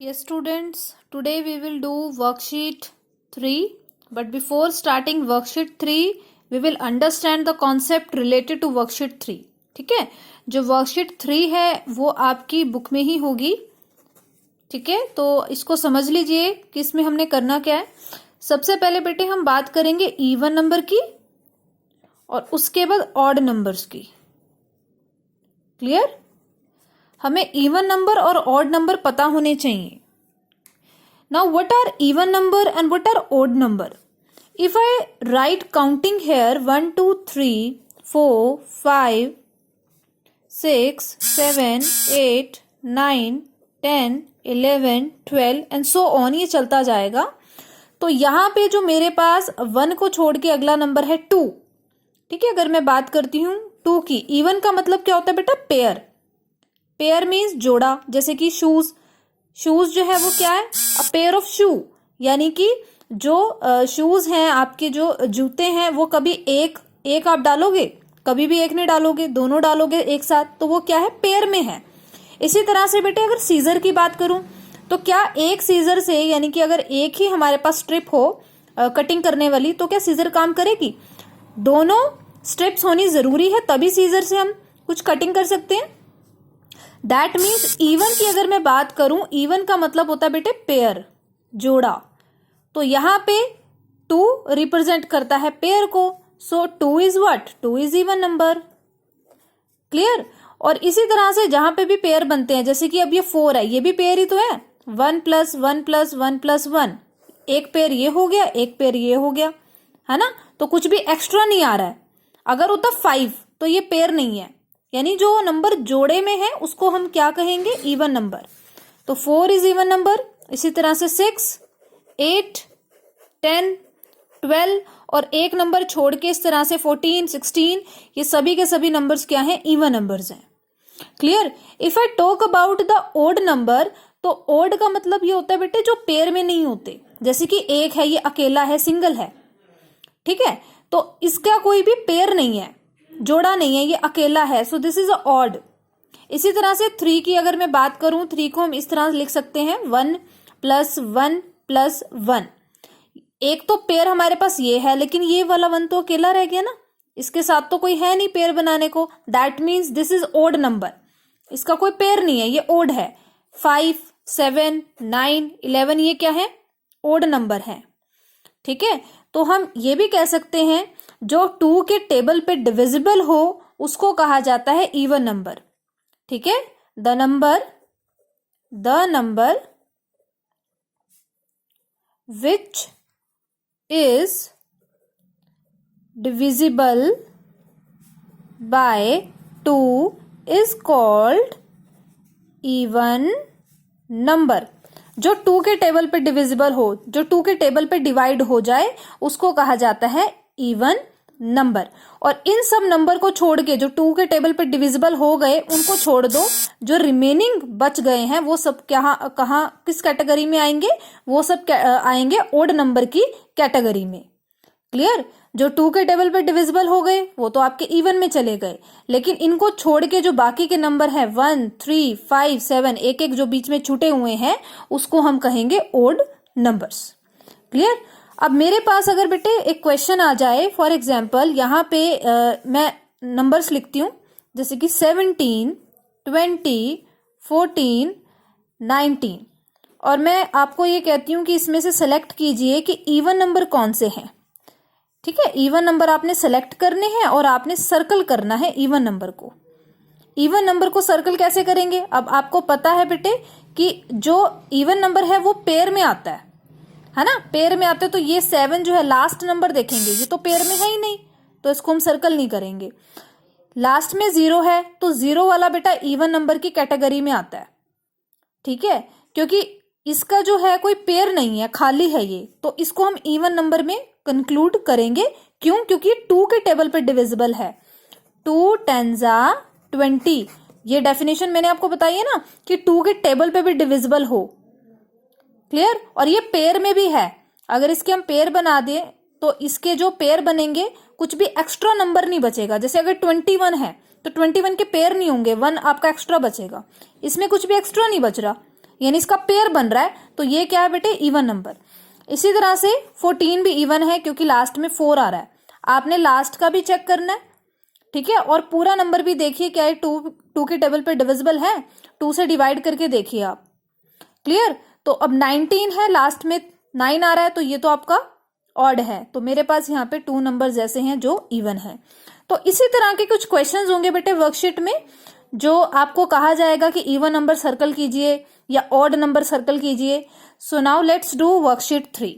Yes, students, today we will do worksheet 3. But before starting worksheet 3, we will understand the concept related to worksheet 3. ठीक है, जो worksheet 3 है वो आपकी book में ही होगी. ठीक है, तो इसको समझ लीजिए कि इसमें हमने करना क्या है. सबसे पहले बेटे हम बात करेंगे इवन नंबर की और उसके बाद ऑड नंबर्स की. क्लियर? हमें इवन नंबर और ऑड नंबर पता होने चाहिए. Now what are even number and what are odd number? If I write counting here 1, 2, 3, 4, 5, 6, 7, 8, 9, 10, 11, 12 and so on, ये चलता जाएगा. तो यहाँ पे जो मेरे पास 1 को छोड़ के अगला नंबर है 2. ठीक है, अगर मैं बात करती हूँ 2 की. इवन का मतलब क्या होता है बेटा? पेयर. पेयर मीन्स जोड़ा. जैसे कि शूज जो है वो क्या है? अ पेयर ऑफ शू. यानी कि जो शूज हैं आपके, जो जूते हैं, वो कभी एक आप डालोगे, कभी भी एक नहीं डालोगे, दोनों डालोगे एक साथ, तो वो क्या है? पेयर में है. इसी तरह से बेटे अगर सीजर की बात करूं तो क्या एक सीजर से, यानी कि अगर एक ही हमारे पास स्ट्रिप हो कटिंग करने वाली, तो क्या सीजर काम करेगी? दोनों स्ट्रिप्स होनी जरूरी है, तभी सीजर से हम कुछ कटिंग कर सकते हैं. दैट मीन्स इवन की अगर मैं बात करूं, इवन का मतलब होता है बेटे पेयर, जोड़ा. तो यहां पे 2 रिप्रेजेंट करता है पेयर को. सो 2 is what? 2 is even number. Clear? और इसी तरह से जहां पे भी पेयर बनते हैं, जैसे कि अब ये 4 है, ये भी पेयर ही तो है. 1 + 1 + 1 + 1, एक पेयर ये हो गया, एक पेयर ये हो गया, है ना? तो कुछ भी एक्स्ट्रा नहीं आ रहा है. अगर होता 5 तो ये पेयर नहीं है, यानी जो नंबर जोड़े में है उसको हम क्या कहेंगे? Even number. तो 4 इज इवन नंबर. इसी तरह से 6, 8, 10, 12 और एक नंबर छोड़ के इस तरह से 14, 16, ये सभी के सभी नंबर्स क्या हैं? इवन नंबर्स हैं. Clear? If I talk about the odd number, तो ओड का मतलब ये होता है बेटे जो पेयर में नहीं होते. जैसे कि एक है, ये अकेला है, सिंगल है. ठीक है, तो इसका कोई भी पेयर नहीं है, जोड़ा नहीं है, ये अकेला है. So this is odd. इसी तरह से 3 की अगर मैं बात करूं, 3 को हम इस तरह लिख सकते हैं 1 + 1 + 1. एक तो पेयर हमारे पास ये है, लेकिन ये वाला 1 तो अकेला रह गया ना, इसके साथ तो कोई है नहीं पेयर बनाने को. That means this is odd number. इसका कोई पेयर नहीं है, ये ओड है. 5, 7, 9, 11 ये क्या है? ओड नंबर है. ठीक है, तो हम ये भी कह सकते हैं जो 2 के टेबल पे डिविजिबल हो उसको कहा जाता है इवन नंबर. ठीक है, the number which is divisible by 2 is called even number. जो 2 के टेबल पे डिविजिबल हो, जो 2 के टेबल पे डिवाइड हो जाए, उसको कहा जाता है इवन नंबर. और इन सब नंबर को छोड़ के, जो 2 के टेबल पे डिविजिबल हो गए उनको छोड़ दो, जो रिमेनिंग बच गए हैं वो सब कहाँ किस कैटेगरी में आएंगे? वो सब आएंगे ओड नंबर की कैटेगरी में. क्लियर? जो 2 के टेबल पे डिविजिबल हो गए वो तो आपके इवन में चले गए, लेकिन इनको छोड़ के जो बाकी के नंबर है 1, 3, 5, 7, एक एक जो बीच में छूटे हुए हैं, उसको हम कहेंगे ओड नंबर्स. क्लियर? अब मेरे पास अगर बेटे एक क्वेश्चन आ जाए, फॉर एग्जाम्पल यहाँ पे मैं नंबर्स लिखती हूँ, जैसे कि 17, 20, 14, 19, और मैं आपको ये कहती हूँ कि इसमें से सेलेक्ट कीजिए कि इवन नंबर कौन से हैं. ठीक है, इवन नंबर आपने सेलेक्ट करने हैं और आपने सर्कल करना है इवन नंबर को. इवन नंबर को सर्कल कैसे करेंगे? अब आपको पता है बेटे कि जो इवन नंबर है वो पेयर में आता है ना? पेयर में आता है. तो ये 7 जो है लास्ट नंबर देखेंगे, ये तो पेयर में है ही नहीं, तो इसको हम सर्कल नहीं करेंगे. लास्ट में 0 है, तो 0 वाला बेटा इवन नंबर की कैटेगरी में आता है. ठीक है, क्योंकि इसका जो है कोई पेयर नहीं है, खाली है ये, तो इसको हम इवन नंबर में कंक्लूड करेंगे. क्यों? क्योंकि 2 के टेबल पे डिविजिबल है. 2 10 20, ये डेफिनेशन मैंने आपको बताई है ना कि 2 के टेबल पे भी डिविजिबल हो. क्लियर? और ये पेयर में भी है. अगर इसके हम पेयर बना दें तो इसके जो पेयर बनेंगे, कुछ भी एक्स्ट्रा नंबर नहीं बचेगा. जैसे अगर 21 है तो 21 के पेयर नहीं होंगे, 1 आपका एक्स्ट्रा बचेगा. इसमें कुछ भी एक्स्ट्रा नहीं बच रहा, यानी इसका पेयर बन रहा है, तो ये क्या है बेटे, इवन नंबर। इसी तरह से 14 भी इवन है क्योंकि लास्ट में 4 आ रहा है। आपने लास्ट का भी चेक करना है, ठीक है, और पूरा नंबर भी देखिए क्या है, 2 के टेबल पे डिविजिबल है, 2 से डिवाइड करके देखिए आप। क्लियर। तो अब 19 है, लास्ट में 9 आ रहा है, तो ये तो आपका ऑड है, तो मेरे पास यहाँ पे 2 नंबर्स ऐसे हैं जो इवन है। तो इसी तरह के कुछ क्वेश्चंस होंगे बेटे वर्कशीट में, जो आपको कहा जाएगा कि इवन नंबर सर्कल कीजिए या ऑड नंबर सर्कल कीजिए। So now let's do worksheet 3।